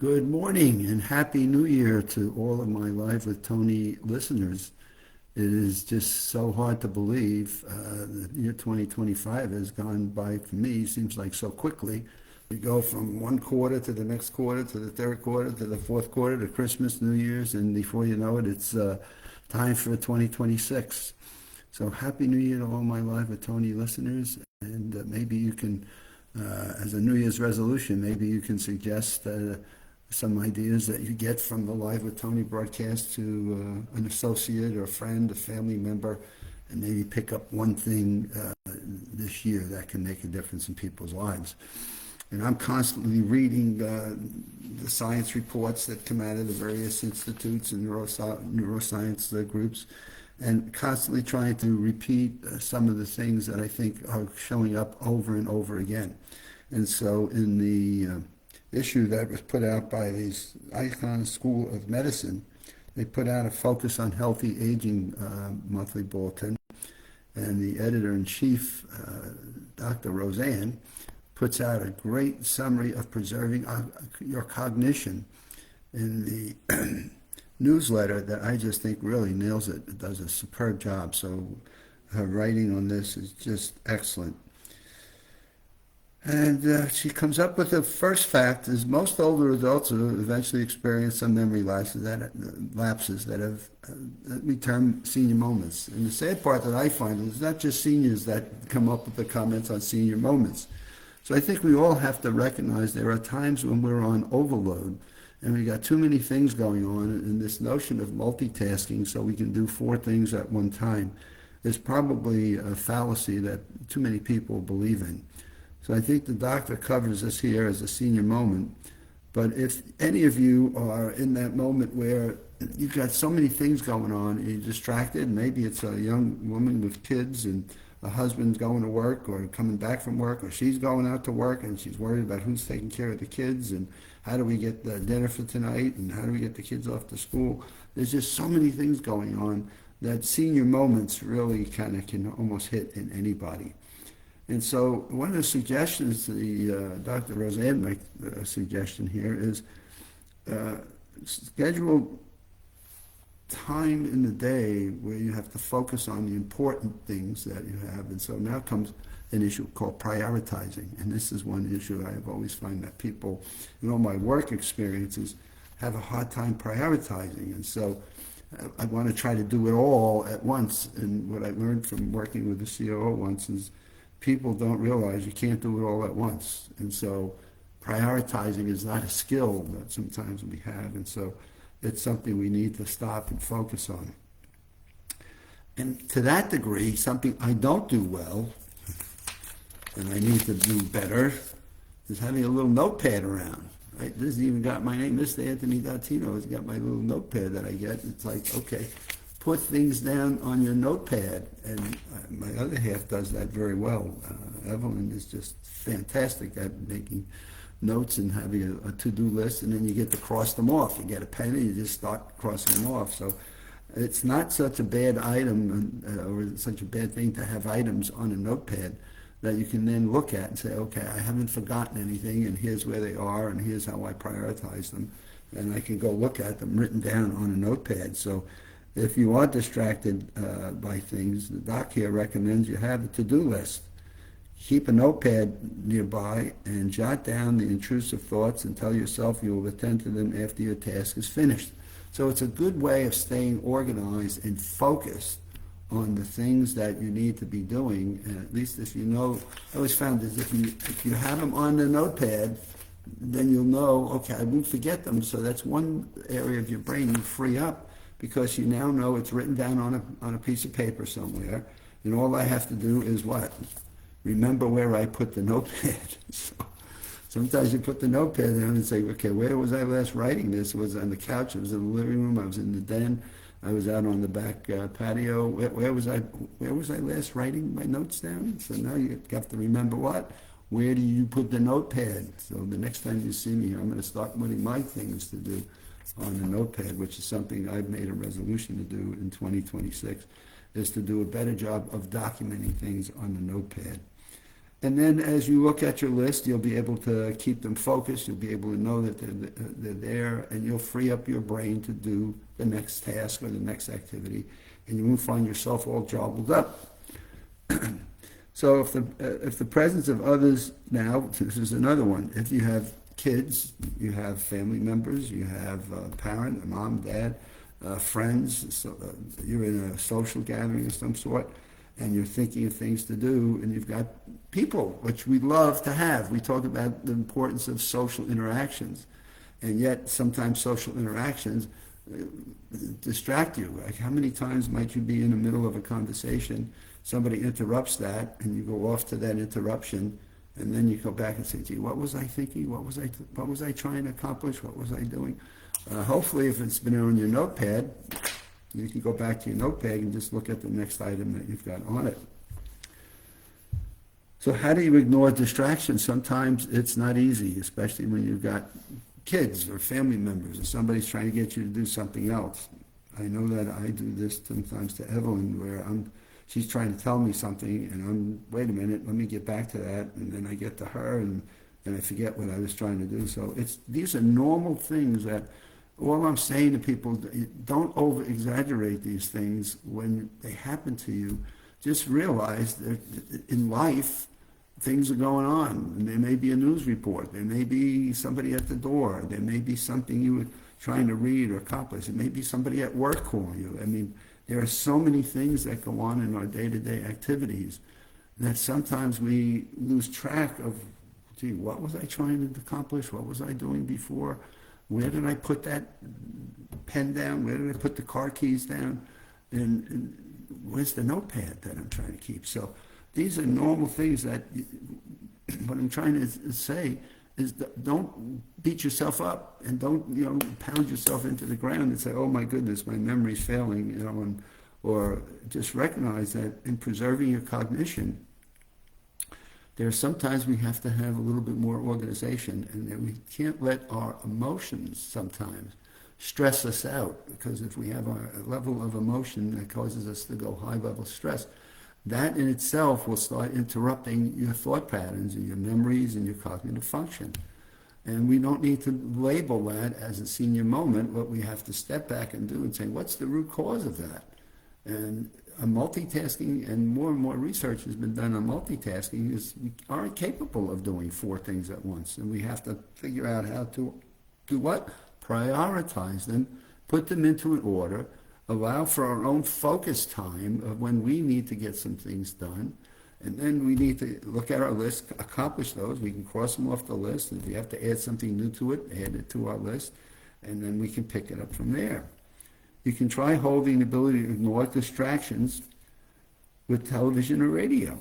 Good morning and Happy New Year to all of my Live with Tony listeners. It is just so hard to believe the year 2025 has gone by for me, seems like so quickly. We go from one quarter to the next quarter to the third quarter to the fourth quarter to Christmas, New Year's, and before you know it, it's time for 2026. So Happy New Year to all my Live with Tony listeners, and maybe you can, as a New Year's resolution, maybe you can suggest some ideas that you get from the Live with Tony broadcast to an associate or a friend, a family member, and maybe pick up one thing this year that can make a difference in people's lives. And I'm constantly reading the science reports that come out of the various institutes and neuroscience groups, and constantly trying to repeat some of the things that I think are showing up over and over again. And so in the issue that was put out by the Icahn School of Medicine, they put out a Focus on Healthy Aging monthly bulletin, and the editor-in-chief, Dr. Roseanne, puts out a great summary of preserving your cognition in the newsletter that I just think really nails it. It does a superb job. So her writing on this is just excellent. And she comes up with the first fact is most older adults will eventually experience some memory lapses that have that we term senior moments. And the sad part that I find is it's not just seniors that come up with the comments on senior moments. So I think we all have to recognize there are times when we're on overload and we got too many things going on, and this notion of multitasking so we can do four things at one time is probably a fallacy that too many people believe in. So I think the doctor covers this here as a senior moment. But if any of you are in that moment where you've got so many things going on and you're distracted, maybe it's a young woman with kids and a husband's going to work or coming back from work, or she's going out to work and she's worried about who's taking care of the kids and how do we get the dinner for tonight and how do we get the kids off to school. There's just so many things going on that senior moments really kind of can almost hit in anybody. And so one of the suggestions, Dr. Roseanne makes a suggestion here, is schedule time in the day where you have to focus on the important things that you have. And so now comes an issue called prioritizing. And this is one issue I have always found that people, in all my work experiences, have a hard time prioritizing. And so I want to try to do it all at once. And what I learned from working with the COO once is people don't realize you can't do it all at once. And so prioritizing is not a skill that sometimes we have. And so it's something we need to stop and focus on. And to that degree, something I don't do well, and I need to do better, is having a little notepad around. Right? This has even got my name, Mr. Anthony Dottino has got my little notepad that I get. It's like, okay, put things down on your notepad. And my other half does that very well. Evelyn is just fantastic at making notes and having a to-do list, and then you get to cross them off. You get a pen and you just start crossing them off. So it's not such a bad item or such a bad thing to have items on a notepad that you can then look at and say, okay, I haven't forgotten anything, and here's where they are, and here's how I prioritize them. And I can go look at them written down on a notepad. So if you are distracted by things, the doc here recommends you have a to-do list. Keep a notepad nearby and jot down the intrusive thoughts and tell yourself you will attend to them after your task is finished. So it's a good way of staying organized and focused on the things that you need to be doing. And at least if you know, I always found is if you have them on the notepad, then you'll know, okay, I won't forget them. So that's one area of your brain you free up because you now know it's written down on a piece of paper somewhere. And all I have to do is what? Remember where I put the notepad. So sometimes you put the notepad down and say, okay, where was I last writing this? It was on the couch, it was in the living room, I was in the den, I was out on the back patio. Where was I last writing my notes down? So now you have to remember what? Where do you put the notepad? So the next time you see me here, I'm going to start putting my things to do on the notepad, which is something I've made a resolution to do in 2026, is to do a better job of documenting things on the notepad. And then as you look at your list, you'll be able to keep them focused. You'll be able to know that they're there, and you'll free up your brain to do the next task or the next activity, and you won't find yourself all jobbled up. So if the presence of others, now this is another one. If you have kids, you have family members, you have a parent, a mom, dad, friends, so, you're in a social gathering of some sort, and you're thinking of things to do, and you've got people, which we love to have. We talk about the importance of social interactions, and yet sometimes social interactions distract you. Like, how many times might you be in the middle of a conversation, somebody interrupts that, and you go off to that interruption, and then you go back and say, gee, what was I thinking? What was I trying to accomplish? What was I doing? Hopefully, if it's been on your notepad, you can go back to your notepad and just look at the next item that you've got on it. So how do you ignore distractions? Sometimes it's not easy, especially when you've got kids or family members, or somebody's trying to get you to do something else. I know that I do this sometimes to Evelyn, where she's trying to tell me something, and wait a minute, let me get back to that, and then I get to her, and I forget what I was trying to do. So these are normal things that, all I'm saying to people, don't over-exaggerate these things when they happen to you. Just realize that in life, things are going on. And there may be a news report. There may be somebody at the door. There may be something you were trying to read or accomplish. It may be somebody at work calling you. I mean, there are so many things that go on in our day-to-day activities that sometimes we lose track of, gee, what was I trying to accomplish? What was I doing before? Where did I put that pen down? Where did I put the car keys down? And where's the notepad that I'm trying to keep? So these are normal things that, what I'm trying to say is, don't beat yourself up, and don't, pound yourself into the ground and say, oh my goodness, my memory's failing, or just recognize that in preserving your cognition, there are sometimes we have to have a little bit more organization, and that we can't let our emotions sometimes stress us out, because if we have a level of emotion that causes us to go high-level stress, that in itself will start interrupting your thought patterns and your memories and your cognitive function. And we don't need to label that as a senior moment. What we have to step back and do and say, what's the root cause of that? And multitasking, and more research has been done on multitasking, is we aren't capable of doing 4 things at once. And we have to figure out how to do what? Prioritize them, put them into an order, allow for our own focus time of when we need to get some things done, and then we need to look at our list, accomplish those. We can cross them off the list, and if we have to add something new to it, add it to our list, and then we can pick it up from there. You can try holding the ability to ignore distractions with television or radio.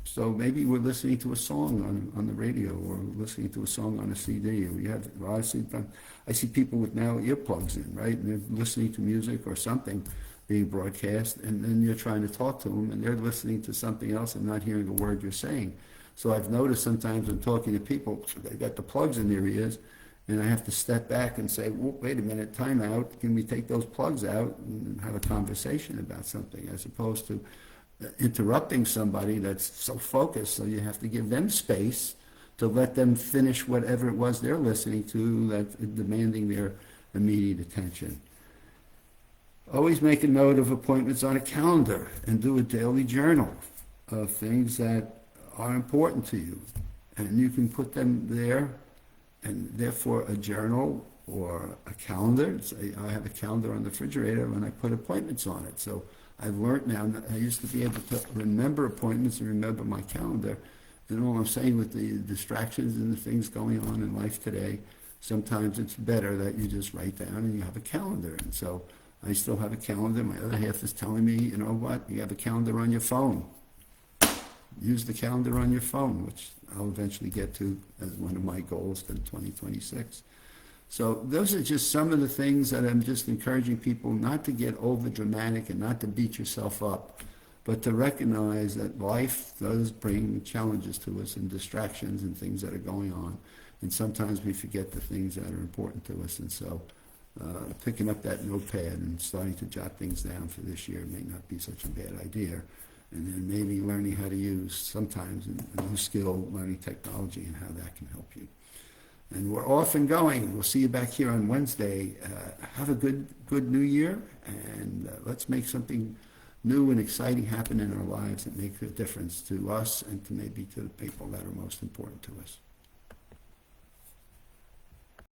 So maybe we're listening to a song on the radio, or listening to a song on a CD. I see people with now earplugs in, right? And they're listening to music or something being broadcast, and then you're trying to talk to them, and they're listening to something else and not hearing a word you're saying. So I've noticed sometimes when talking to people, they've got the plugs in their ears, and I have to step back and say, wait a minute, time out. Can we take those plugs out and have a conversation about something, as opposed to interrupting somebody that's so focused. So you have to give them space to let them finish whatever it was they're listening to that's demanding their immediate attention. Always make a note of appointments on a calendar, and do a daily journal of things that are important to you. And you can put them there, and therefore a journal or a calendar. Say, I have a calendar on the refrigerator and I put appointments on it. So I've learned now, I used to be able to remember appointments and remember my calendar. And all I'm saying, with the distractions and the things going on in life today, sometimes it's better that you just write down and you have a calendar. And so I still have a calendar. My other half is telling me, you know what, you have a calendar on your phone. Use the calendar on your phone, which I'll eventually get to as one of my goals for 2026. So those are just some of the things that I'm just encouraging people not to get over dramatic and not to beat yourself up, but to recognize that life does bring challenges to us and distractions and things that are going on. And sometimes we forget the things that are important to us. And so picking up that notepad and starting to jot things down for this year may not be such a bad idea. and then maybe learning how to use sometimes a new skill, learning technology and how that can help you. And we're off and going. We'll see you back here on Wednesday. Have a good new year, and let's make something new and exciting happen in our lives that makes a difference to us and to maybe to the people that are most important to us.